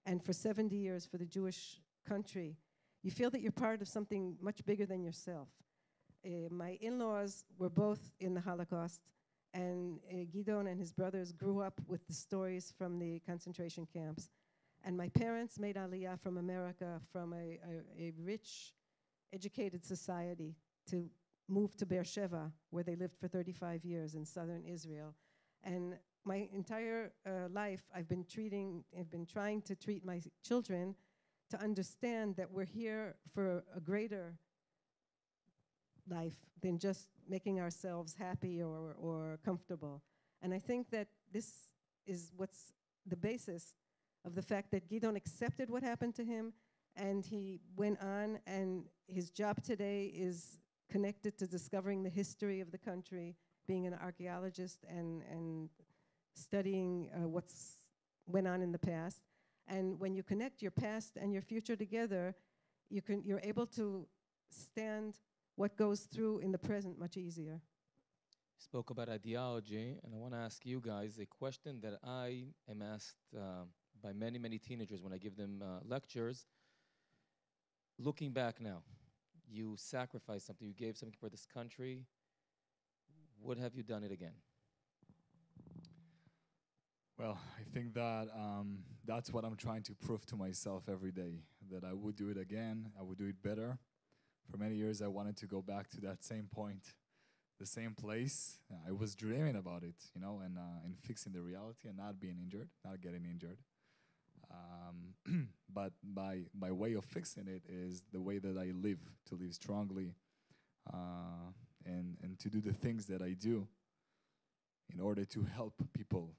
and for 70 years for the Jewish country, you feel that you're part of something much bigger than yourself. My in-laws were both in the Holocaust, and Gidon and his brothers grew up with the stories from the concentration camps. And my parents made Aliyah from America, from a rich, educated society, to move to Beersheba, where they lived for 35 years in southern Israel. And my entire life, I've been trying to treat my children to understand that we're here for a greater life than just making ourselves happy or comfortable. And I think that this is what's the basis of the fact that Gidon accepted what happened to him, and he went on, and his job today is connected to discovering the history of the country, being an archaeologist and studying what's went on in the past. And when you connect your past and your future together, you're able to stand what goes through in the present much easier.
Spoke about ideology, and I want to ask you guys a question that I am asked by many, many teenagers when I give them lectures. Looking back now, you sacrificed something, you gave something for this country. Would have you done it again?
Well, I think that that's what I'm trying to prove to myself every day, that I would do it again, I would do it better. For many years, I wanted to go back to that same point, the same place. I was dreaming about it, you know, and fixing the reality and not being injured, not getting injured. But my way of fixing it is the way that I live, to live strongly, and to do the things that I do in order to help people.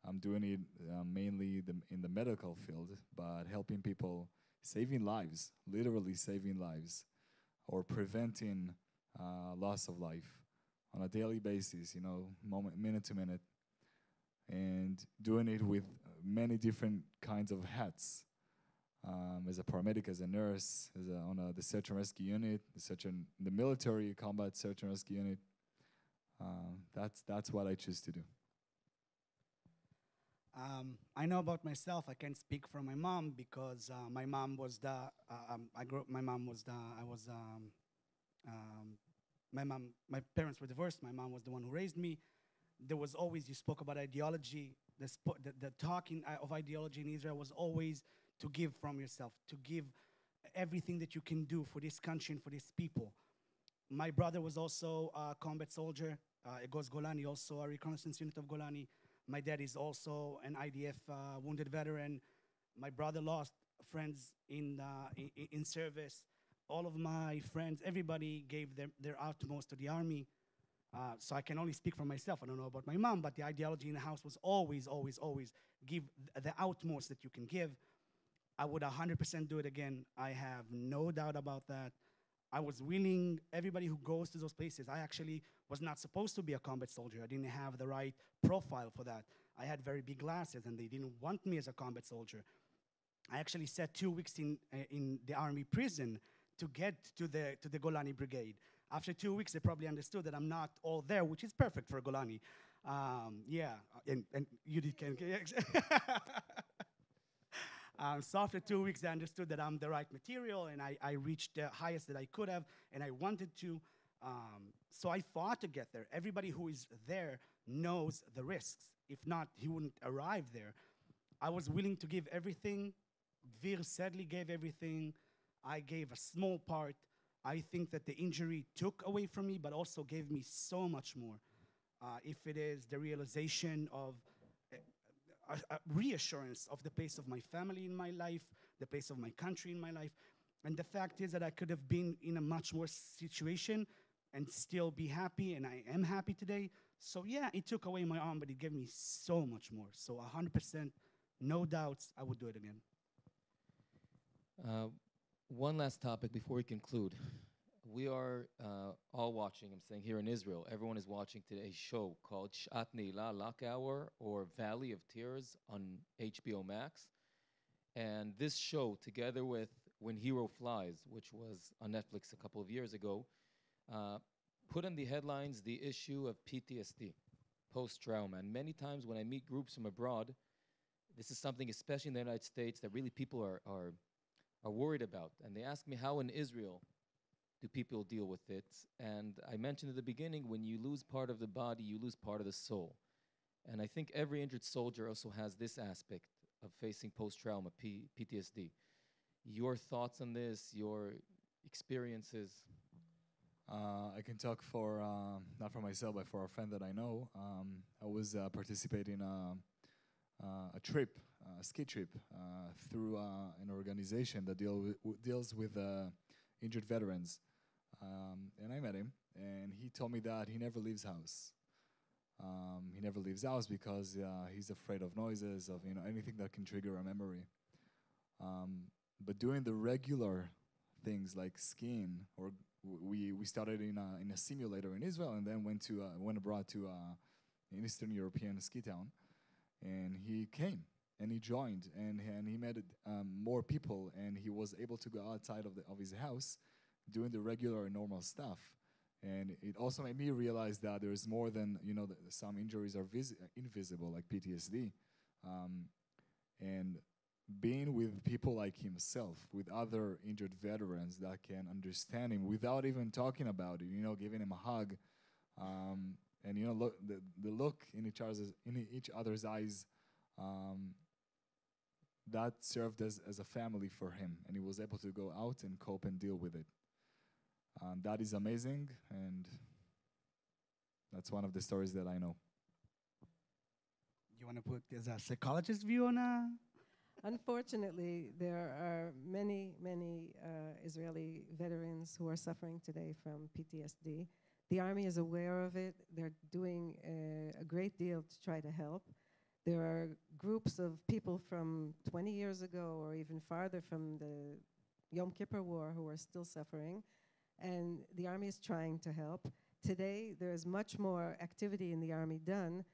I'm doing it mainly in the medical field, but helping people, saving lives, literally saving lives, or preventing loss of life on a daily basis, you know, minute to minute, and doing it with many different kinds of hats. as a paramedic, as a nurse, the search and rescue unit, the military combat search and rescue unit. That's what I choose to do.
I know about myself. I can't speak for my mom because my mom was the. I grew up. My mom was the. I was. My mom. My parents were divorced. My mom was the one who raised me. There was always, you spoke about ideology. The talking of ideology in Israel was always to give from yourself, to give everything that you can do for this country and for these people. My brother was also a combat soldier. It goes Golani, also a reconnaissance unit of Golani. My dad is also an IDF wounded veteran. My brother lost friends in service. All of my friends, everybody gave their utmost to the army. So I can only speak for myself. I don't know about my mom, but the ideology in the house was always, always, always give the utmost that you can give. I would 100% do it again. I have no doubt about that. I was willing, everybody who goes to those places, I actually was not supposed to be a combat soldier. I didn't have the right profile for that. I had very big glasses and they didn't want me as a combat soldier. I actually sat 2 weeks in the army prison to get to the Golani brigade. After 2 weeks, they probably understood that I'm not all there, which is perfect for Golani. Yeah, and you did can. So after 2 weeks, they understood that I'm the right material, and I reached the highest that I could have, and I wanted to. So I fought to get there. Everybody who is there knows the risks. If not, he wouldn't arrive there. I was willing to give everything. Vir sadly gave everything. I gave a small part. I think that the injury took away from me, but also gave me so much more. If it is the realization of a reassurance of the place of my family in my life, the place of my country in my life. And the fact is that I could have been in a much worse situation and still be happy, and I am happy today. So yeah, it took away my arm, but it gave me so much more. So 100%, no doubts, I would do it again.
One last topic before we conclude. We are all watching, I'm saying here in Israel, everyone is watching today's show called Shat Neila, Lock Hour, or Valley of Tears on HBO Max. And this show, together with When Hero Flies, which was on Netflix a couple of years ago, put in the headlines the issue of PTSD, post-trauma. And many times when I meet groups from abroad, this is something, especially in the United States, that really people are worried about. And they ask me how in Israel do people deal with it? And I mentioned at the beginning, when you lose part of the body, you lose part of the soul. And I think every injured soldier also has this aspect of facing post-trauma, PTSD. Your thoughts on this, your experiences?
I can talk for, not for myself, but for a friend that I know. I was participating in a trip, a ski trip, through an organization that deals with injured veterans. And I met him, and he told me that he never leaves house. He never leaves house because he's afraid of noises, of anything that can trigger a memory. But doing the regular things like skiing, or we started in a simulator in Israel, and then went abroad to an Eastern European ski town, and he came and he joined, and he met more people, and he was able to go outside of his house, doing the regular and normal stuff. And it also made me realize that there's more than, some injuries are invisible, like PTSD. And being with people like himself, with other injured veterans that can understand him without even talking about it, giving him a hug, and look, the look in each other's eyes, that served as a family for him, and he was able to go out and cope and deal with it. That is amazing, and that's one of the stories that I know.
You want to put as a psychologist view on a?
Unfortunately, there are many, many Israeli veterans who are suffering today from PTSD. The Army is aware of it. They're doing a great deal to try to help. There are groups of people from 20 years ago or even farther from the Yom Kippur War who are still suffering, and the Army is trying to help. Today, there is much more activity in the Army done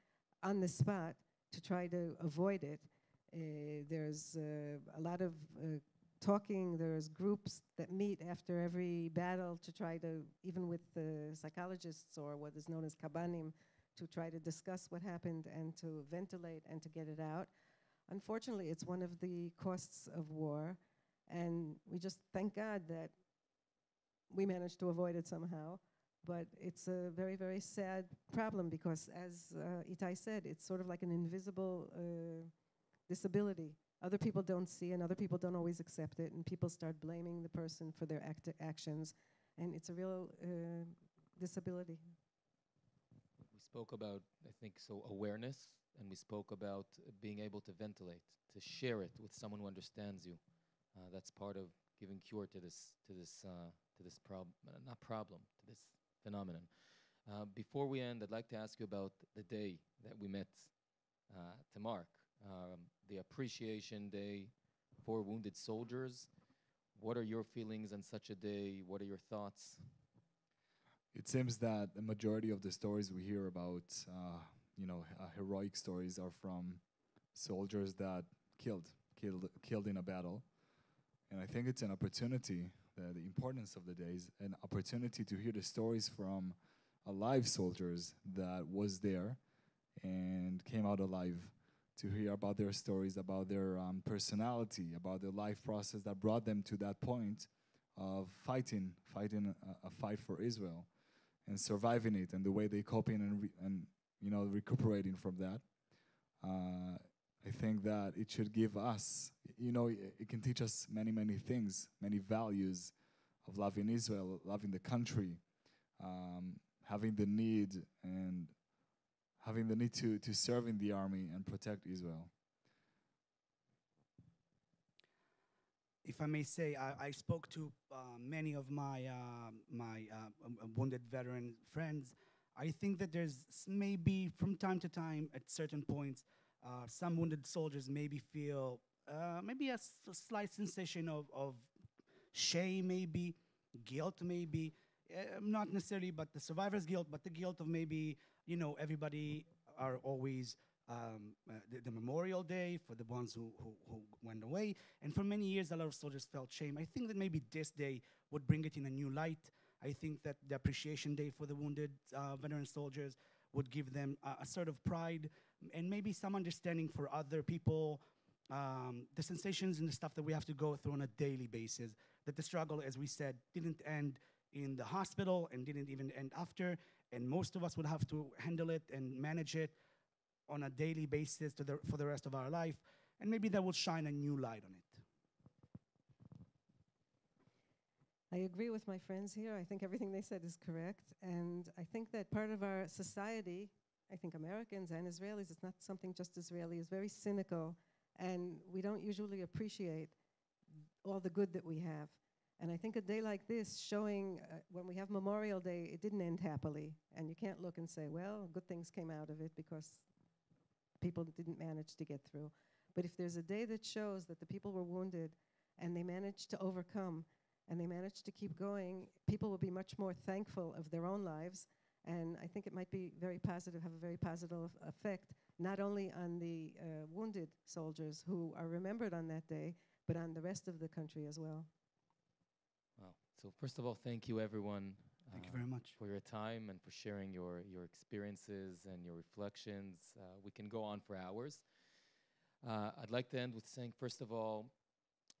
on the spot to try to avoid it. There's a lot of talking. There's groups that meet after every battle to try to, even with the psychologists or what is known as kabanim, to try to discuss what happened and to ventilate and to get it out. Unfortunately, it's one of the costs of war, and we just thank God that we managed to avoid it somehow. But it's a very, very sad problem because, as Itai said, it's sort of like an invisible disability. Other people don't see and other people don't always accept it, and people start blaming the person for their actions, and it's a real disability.
We spoke about, I think, so awareness, and we spoke about being able to ventilate, to share it with someone who understands you. That's part of giving cure to this problem, not problem, to this phenomenon. Before we end, I'd like to ask you about the day that we met to mark, the Appreciation Day for Wounded Soldiers. What are your feelings on such a day? What are your thoughts?
It seems that the majority of the stories we hear about, heroic stories are from soldiers that killed in a battle. And I think it's an opportunity, the importance of the day is an opportunity to hear the stories from alive soldiers that was there and came out alive, to hear about their stories, about their personality, about their life process that brought them to that point of fighting a fight for Israel and surviving it, and the way they coping and recuperating from that. I think that it should give us, it can teach us many, many things, many values of loving Israel, loving the country, having the need to serve in the army and protect Israel.
If I may say, I spoke to many of my wounded veteran friends. I think that there's maybe from time to time at certain points, some wounded soldiers maybe feel maybe a slight sensation of shame, maybe guilt, maybe not necessarily, but the survivor's guilt, but the guilt of maybe everybody are always the Memorial Day for the ones who went away, and for many years a lot of soldiers felt shame. I think that maybe this day would bring it in a new light. I think that the Appreciation Day for the wounded veteran soldiers would give them a sort of pride and maybe some understanding for other people, the sensations and the stuff that we have to go through on a daily basis, that the struggle, as we said, didn't end in the hospital and didn't even end after, and most of us would have to handle it and manage it on a daily basis for the rest of our life, and maybe that will shine a new light on it.
I agree with my friends here. I think everything they said is correct. And I think that part of our society, I think Americans and Israelis, it's not something just Israeli, is very cynical. And we don't usually appreciate all the good that we have. And I think a day like this, showing when we have Memorial Day, it didn't end happily. And you can't look and say, well, good things came out of it because people didn't manage to get through. But if there's a day that shows that the people were wounded and they managed to overcome and they managed to keep going, people will be much more thankful of their own lives. And I think it might be very positive, have a very positive effect, not only on the wounded soldiers who are remembered on that day, but on the rest of the country as well.
Wow. So first of all, thank you, everyone.
Thank you very much.
For your time and for sharing your experiences and your reflections. We can go on for hours. I'd like to end with saying, first of all,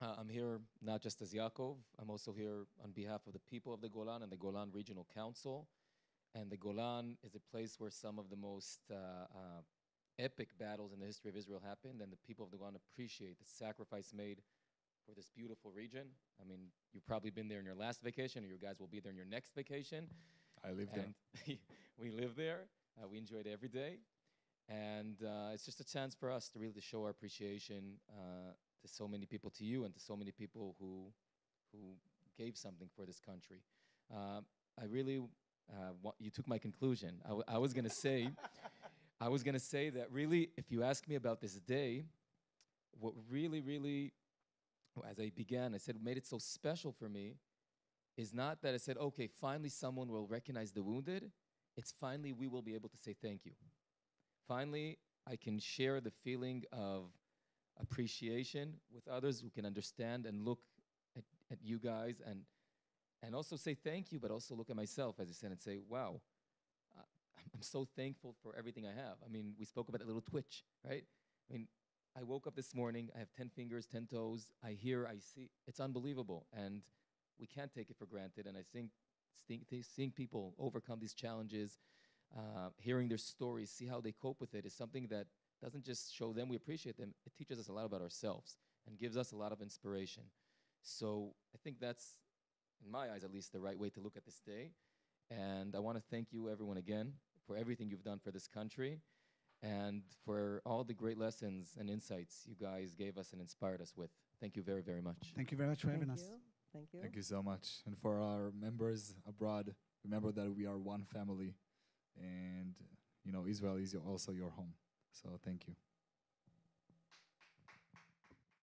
I'm here not just as Yaakov, I'm also here on behalf of the people of the Golan and the Golan Regional Council. And the Golan is a place where some of the most epic battles in the history of Israel happened, and the people of the Golan appreciate the sacrifice made for this beautiful region. I mean, you've probably been there in your last vacation, or you guys will be there in your next vacation.
I live there.
We live there. We enjoy it every day. And it's just a chance for us to really show our appreciation to so many people, to you, and to so many people who gave something for this country. I really, you took my conclusion. I was going to say, that really, if you ask me about this day, what really, as I began, I said, made it so special for me is not that I said, okay, finally someone will recognize the wounded. It's finally we will be able to say thank you. Finally, I can share the feeling of appreciation with others who can understand and look at you guys and also say thank you, but also look at myself, as I said, and say, wow, I'm so thankful for everything I have. I mean, we spoke about that little twitch, right? I mean, I woke up this morning, I have 10 fingers, 10 toes, I hear, I see. It's unbelievable, and we can't take it for granted. And I think seeing people overcome these challenges, hearing their stories, see how they cope with it is something that doesn't just show them we appreciate them, it teaches us a lot about ourselves and gives us a lot of inspiration. So I think that's, in my eyes at least, the right way to look at this day. And I want to thank you, everyone, again, for everything you've done for this country and for all the great lessons and insights you guys gave us and inspired us with. Thank you very, very much.
Thank you very much for having us.
Thank you.
Thank you so much. And for our members abroad, remember that we are one family, and Israel is also your home. So thank you.